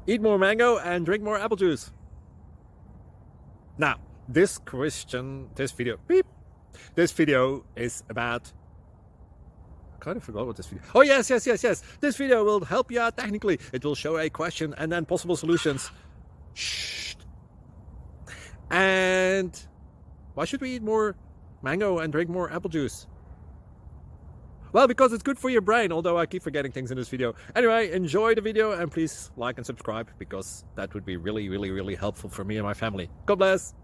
Eat more mango and drink more apple juice. Now, this video is about, I kind of forgot what this video. Oh, yes. This video will help you out technically. It will show a question and then possible solutions. Shh. And why should we eat more mango and drink more apple juice? Well, because it's good for your brain, although I keep forgetting things in this video. Anyway, enjoy the video and please like and subscribe, because that would be really helpful for me and my family. God bless.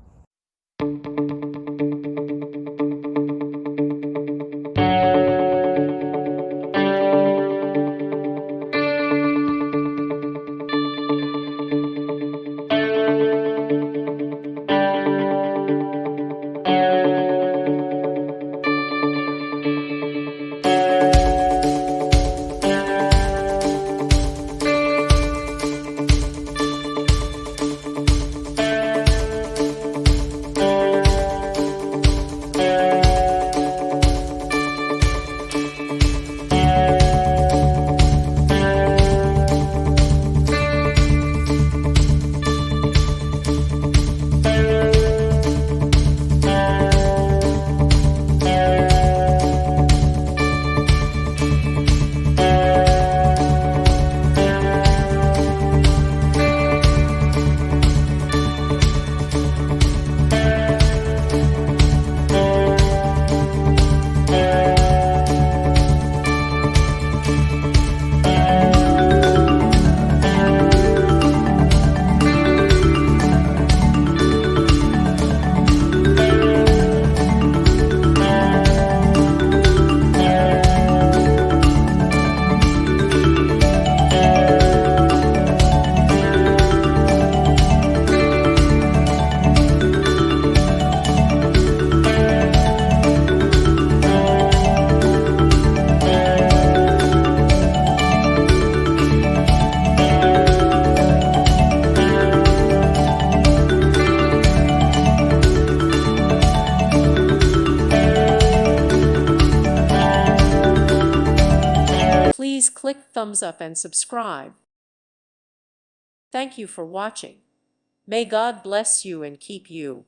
Please click thumbs up and subscribe. Thank you for watching. May God bless you and keep you.